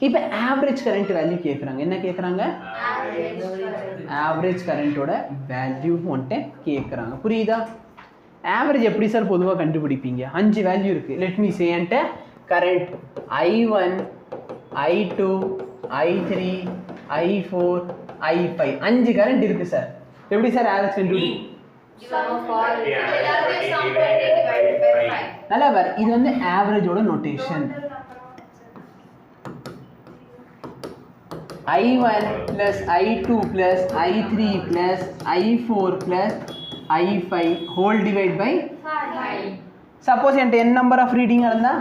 இப்போ average current value கேட்குறாங்க. என்ன கேட்குறாங்க? ஆவரேஜ் கரண்ட்டோட வேல்யூ வந்துட்டு கேட்குறாங்க. புரியுதா? ஆவரேஜ் எப்படி சார் பொதுவாக கண்டுபிடிப்பீங்க? 5 வேல்யூ இருக்குது. லெட் மீ சே என்கிட்ட current I1, I2, I3, I4, I5 5 current இருக்குது சார். எப்படி சார் ஆவரேஜ் கண்டுபிடிப்பீங்க? நல்லா பாரு, இது வந்து ஆவரேஜோட notation. I1 plus I2 plus I3 plus I4 plus I5 whole divide by 5. Suppose என்கிட்ட n number of reading இருந்தா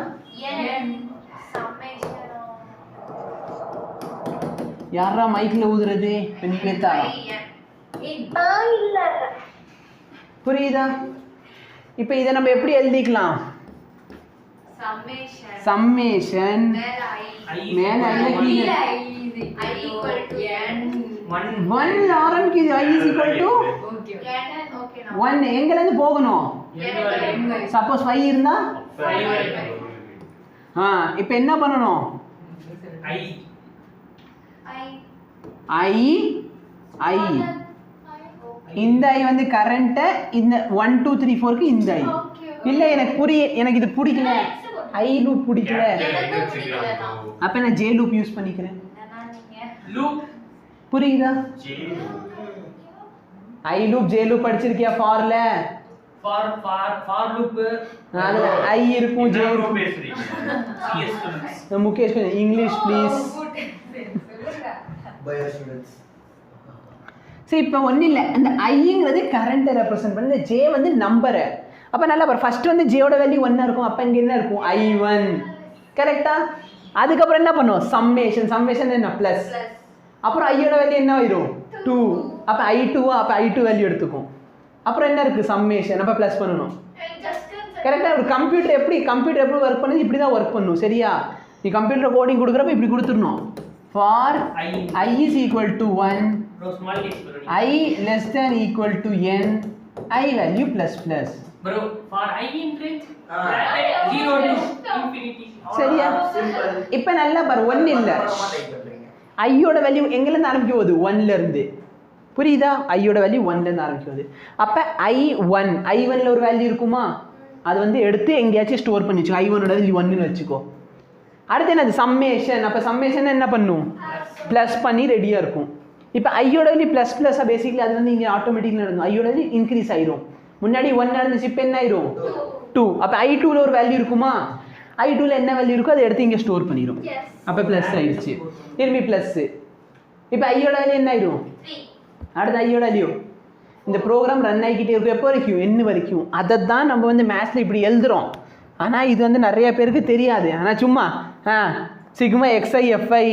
யாரா மைக்ல ஊதுறது? நிவேதா. புரியுதா? இப்போ இதை நம்ம எப்படி எழுதிக்கலாம்? சம்மேஷன் மேல கீழ I equal to n 1 ஆரம்பிக்கு I is equal to n 1 எங்கல இருந்து போகணும்? சப்போஸ் 5 இருந்தா இப்போ என்ன பண்ணனும்? I இந்த I வந்து கரண்ட், இந்த 1 2 3 4 க்கு இந்த I இல்ல. எனக்கு இது பிடிக்கல, I லூப் பிடிக்கல, அப்ப நான் J லூப் யூஸ் பண்ணிக்கிறேன். லூப் புரியுதா? I லூப் J லூப் படிச்சிருக்கியா? ஃபார்ல ஃபார் லூப் அதுல I இருக்கும், J இருக்கும். Mukesh English please. Bio students. சரி, இப்போ ஒன்றும் இல்லை, அந்த ஐங்கிறது கரண்ட்டை ரெப்ரசென்ட் பண்ணி, இந்த ஜே வந்து நம்பரை. அப்போ நல்லா பாரு, ஃபஸ்ட்டு வந்து ஜேயோட வேல்யூ 1 இருக்கும். அப்போ இங்கே என்ன இருக்கும்? I1 கரெக்டா? அதுக்கப்புறம் என்ன பண்ணுவோம்? சம்மேஷன் என்ன? ப்ளஸ். அப்புறம் ஐயோட வேல்யூ என்ன ஆயிரும்? 2. அப்போ I2 அப்போ I2 வேல்யூ எடுத்துக்கும். அப்புறம் என்ன இருக்குது? சம்மேஷன். அப்போ ப்ளஸ் பண்ணணும். கரெக்டாக? ஒரு கம்ப்யூட்டர் எப்படி ஒர்க் பண்ணுது? இப்படி தான் ஒர்க் பண்ணணும். சரியா? நீ கம்ப்யூட்டர் கோடிங் கொடுக்குறப்ப இப்படி கொடுத்துடணும். For I is equal to 1, I less than equal to n, I value plus plus. Bro, for I increase 0 to infinity. சரியா? இப்போ நல்லா பாரு, 1 இல்ல, ஐயோட வேல்யூ எங்கல இருந்து ஆரம்பிக்க போகுது? 1ல இருந்து. புரியுதா? ஐயோட வேல்யூ 1ல இருந்து ஆரம்பிக்க போகுது. அப்ப I1ல ஒரு வேல்யூ இருக்குமா? அது வந்து எடுத்து எங்கேயாச்சும் ஸ்டோர் பண்ணி வச்சுக்கோ. I1ஓட வேல்யூ 1ன்னு வச்சுக்கோ. அடுத்து என்னது? சம்மேஷன். அப்போ சம்மேஷன் என்ன பண்ணும்? ப்ளஸ் பண்ணி ரெடியாக இருக்கும். இப்போ ஐயோட வேல்யூ ப்ளஸ் ப்ளஸ்ஸாக பேசிக்கலி அது வந்து இங்கே ஆட்டோமேட்டிக்லி நடக்கும். ஐயோட வேல்யூ இன்க்ரீஸ் ஆயிரும். முன்னாடி 1 நடந்துச்சு, இப்போ என்ன ஆயிரும்? 2. அப்போ I2ல ஒரு வேல்யூ இருக்குமா? I2ல என்ன வேல்யூ இருக்கோ அதை எடுத்து இங்கே ஸ்டோர் பண்ணிடும். அப்போ ப்ளஸ் ஆயிடுச்சு, திரும்பி ப்ளஸ்ஸு. இப்போ ஐயோட வேல்யூ என்ன ஆயிரும்? அடுத்து ஐயோட வேல்யூ. இந்த ப்ரோக்ராம் ரன் ஆகிக்கிட்டே இருக்கும். எப்போ வரைக்கும்? n வரைக்கும். அதை தான் நம்ம வந்து மேத்ஸில் இப்படி எழுதுகிறோம். ஆனால் இது வந்து நிறைய பேருக்கு தெரியாது. ஆனால் சும்மா சிக்மா xi fi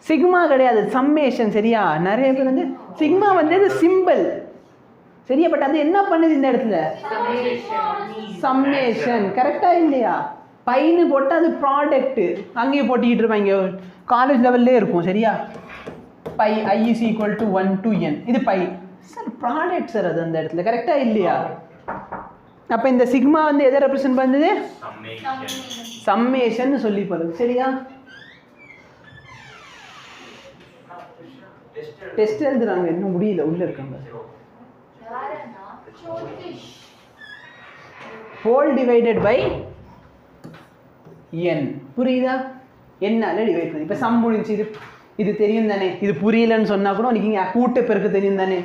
சிக்மா கிடையாது, சம்மேஷன். சரியா? நிறைய பேர் வந்து சிக்மா வந்து அது சிம்பிள். சரியா? பட் அது என்ன பண்ணுது இந்த இடத்துல? சம்மேஷன். கரெக்டா இல்லையா? பைன்னு போட்டால் அது ப்ராடக்ட் அங்கேயே போட்டிக்கிட்டு இருப்பாங்க, காலேஜ் லெவல்லே இருக்கும். சரியா? Pi I is equal to 1 to n, இது பை சார், ப்ராடக்ட் சார் அது அந்த இடத்துல. கரெக்டா இல்லையா? அப்போ இந்த சிக்மா வந்து எதை ரெப்ரசென்ட் பண்ணுது? சம்மேஷன் சொல்லி போகிறது. சரியா? டெஸ்ட் எழுதுறாங்க, இன்னும் முடியல, உள்ள இருக்காங்க. Whole divided by n. புரியுதா? என்னால டிவைட் பண்ணி. இப்போ சம் முடிஞ்சு. இது தெரியும் தானே? இது புரியலன்னு சொன்னா கூட நீங்க கூட்ட பெருக்கு தெரியும் தானே?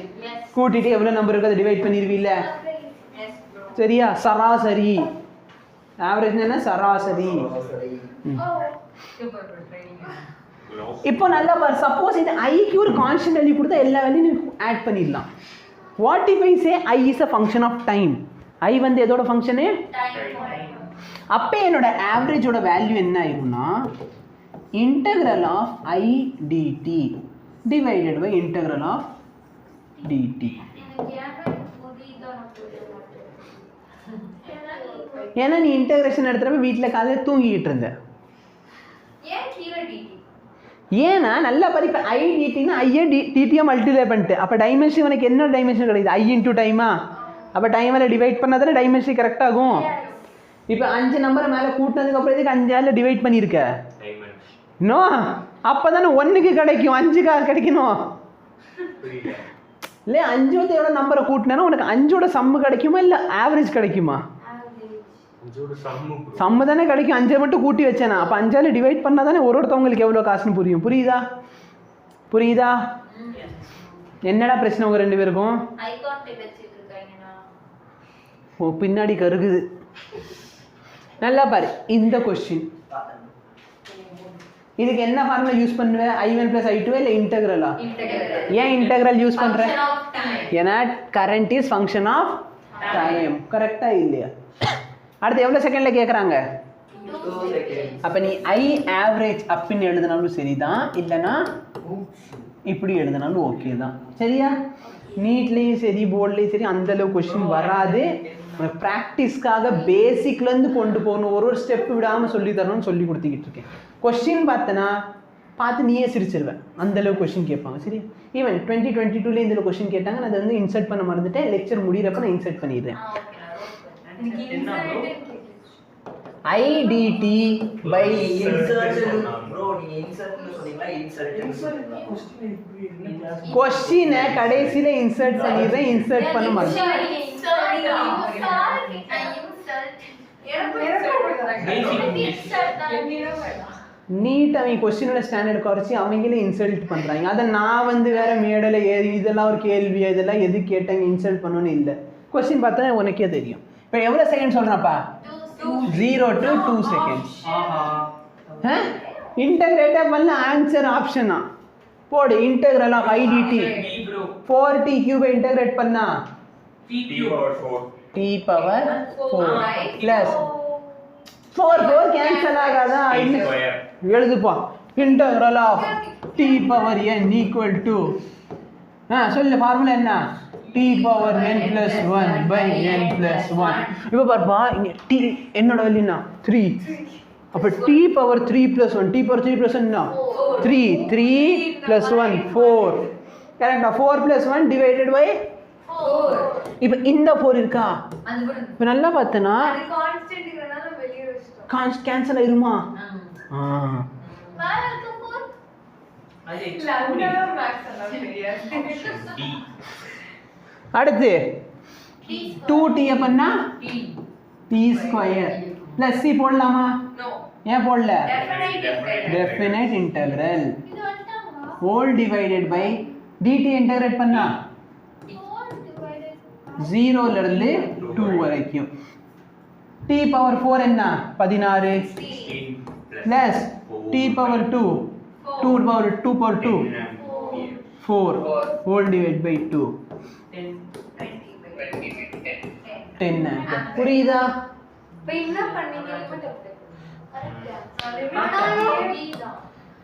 கூட்டிட்டு எவ்வளவு நம்பர் இருக்கு அதை டிவைட் பண்ணிடுவீல்ல. சரியா? சராசரி. ஆவரேஜ் என்ன? சராசரி. இப்போ நல்லா பாரு, சப்போஸ் இந்த ஐக்கு ஒரு கான்ஸ்டன்ட் வேல்யூ கொடுத்தா எல்லா வேல்யூயும் ஆட் பண்ணிடலாம். What if I say I is a function of time? I வந்து எதோட ஃபங்க்ஷனு? அப்போ என்னோட ஆவரேஜோட வேல்யூ என்ன ஆயிரும்னா integral of I dt divided by integral of dt. ஏன்னா நீ இன்டகிரேஷன் எடுத்துறப்ப வீட்டில் காலையில் தூங்கிக்கிட்டு இருந்த. ஏன்னா நல்லா பாரு, இப்போ ஐ டிடினா ஐஏ டிடியை மல்டிப்ளை பண்ணிட்டு அப்போ டைமென்ஷன் உனக்கு என்ன டைமென்ஷன் கிடையாது? ஐ இன்டூ டைமா? அப்போ டைமில் டிவைட் பண்ணாதானே டைமென்ஷன் கரெக்டாகும். இப்போ 5 நம்பரை மேலே கூட்டினதுக்கு அப்புறம் இதுக்கு 5ஆல் டிவைட் பண்ணியிருக்க. நோ அப்பதானே 1க்கு கிடைக்கும் 5க்கு கிடைக்கணும் இல்லை 5 எவ்வளோ நம்பரை கூட்டினா உனக்கு 5ஓட சம்மு கிடைக்குமா இல்லை ஆவரேஜ் கிடைக்குமா சம்மு தானே கிடைக்கும் 5 மட்டும் கூட்டி வச்சேனா அப்போ 5ஆல் டிவைட் பண்ணால் தானே ஒருத்தவங்களுக்கு எவ்வளோ காசுன்னு புரியும் புரியுதா என்னடா பிரச்சனை உங்க 2 பேருக்கும் ஓ பின்னாடி கருகுது நல்லா பாரு இந்த கொஸ்டின் இதுக்கு என்ன ஃபார்முலா யூஸ் பண்ணுவேன் I1 + I2 இல்லை இன்டெக்ரலா ஏன் இன்டெக்ரல் யூஸ் பண்ணுறேன் ஏன்னா current is function of time கரெக்டா இல்லையா அடுத்து எவ்வளோ செகண்டில் கேட்குறாங்க அப்போ நீ I ஆவரேஜ் அப்படின்னு எழுதினாலும் சரிதான் இல்லைன்னா இப்படி எழுதினாலும் ஓகே தான் சரியா நீட்லேயும் சரி போர்ட்லேயும் சரி அந்தளவு கொஸ்டின் வராது ப்ராக்டிஸ்க்காக பேசிக்லேருந்து கொண்டு போகணும் ஒரு ஸ்டெப் விடாமல் சொல்லி தரணும்னு சொல்லி கொடுத்துக்கிட்டு இருக்கேன் கொஸ்டின் பார்த்தனா பார்த்து நீயே சிரிச்சிருவேன் அந்தளவு கொஸ்டின் கேட்பாங்க சரி ஈவன் 2022 இதில் கொஸ்டின் கேட்டாங்க நான் அதை வந்து இன்சர்ட் பண்ண மறந்துட்டேன் லெக்சர் முடிகிறப்ப நான் இன்சர்ட் பண்ணிடுறேன் IDT by கொஸ்டினை கடைசியில் இன்சர்ட் பண்ணிடுறேன் இன்சர்ட் பண்ண மறந்துட்டேன் நீட் அவங்க கொஸ்டினோட ஸ்டாண்டர்ட் குறைச்சி அவங்களே இன்சல்ட் பண்ணுறாங்க அதை நான் வந்து வேற மேடல இதெல்லாம் ஒரு கேள்வியா இதெல்லாம் எது கேட்டாங்க இன்சல்ட் பண்ணணும்னு இல்லை கொஸ்டின் பார்த்தா உனக்கே தெரியும் இப்போ எவ்வளோ செகண்ட் சொல்கிறேன்ப்பா 0 to 2 seconds இன்டகிரேட்டாக பண்ண ஆன்சர் ஆப்ஷனா போடு integral of IDT 4t³ integrate பண்ணா t பவர் 4 ப்ளஸ் 4 கேன்சல் ஆகாதா எழுதுப்பா integral of t power n equal to சொல்லு ஃபார்முலா என்ன t power n + 1 by n + 1 இப்போ பாருப்பா இங்கே t என்னோட வேல்யூனா 3 அப்போ t பவர் 3 + 1 t பவர் 3 + 1 என்ன 3 + 1 4 கரெக்டா 4 + 1 டிவைடட் பை 4 இப்போ இந்த 4 இருக்கா இப்போ நல்லா பார்த்தனா கான்ஸ்டன்ட் கேன்சல் ஆயிருமா அடுத்து 2t பண்ணா t² + c போடலாமா ஏன் போடல definite integral whole divided by dt integrate பண்ணா 0 ல இருந்து 2 வரைக்கும் t பவர் 4 என்ன 16 plus t power 2 2 power 2 4 whole divided by 2 10 புரியுதா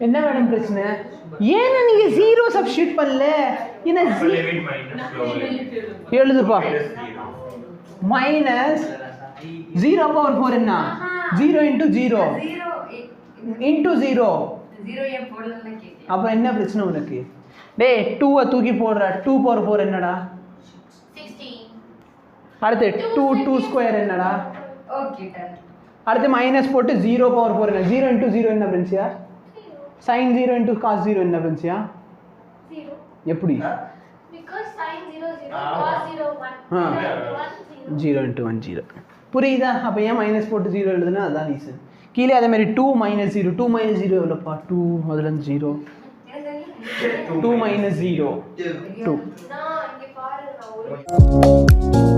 என்ன மேடம் பிரச்சனை ஏன் நீங்க 0 சப்ஸ்டிட்யூட் பண்ணல என்ன எழுதுப்பா மைனஸ் 0 பவர் 4 என்ன 0 into 0 into 0 அப்ப என்ன பிரச்சனை உனக்கு டேய் 2 தூக்கி போடுற 2 பவர் 4 என்னடா 16 அடுத்து 2 என்னடா ஓகே டன் அடுத்து மைனஸ் போட்டு 0 பவர் 4 என்ன 0 into 0 என்ன ஃப்ரெண்ட்ஸ்யா sin 0 into cos 0 என்ன ஃப்ரெண்ட்ஸ்யா 0 எப்படி because sin 0 0 cos 0 1 0 into 1 0 புரியுதா அப்ப ஏன் மைனஸ் போட்டு 0 எழுதுனா அதான் ரீசன் கீழே அதே மாதிரி 2 minus 0 2 minus 0 எவ்வளோப்பா 2 அதுல இருந்து 0 2 minus 0 2 நான் இங்க பாரு நான் ஒரு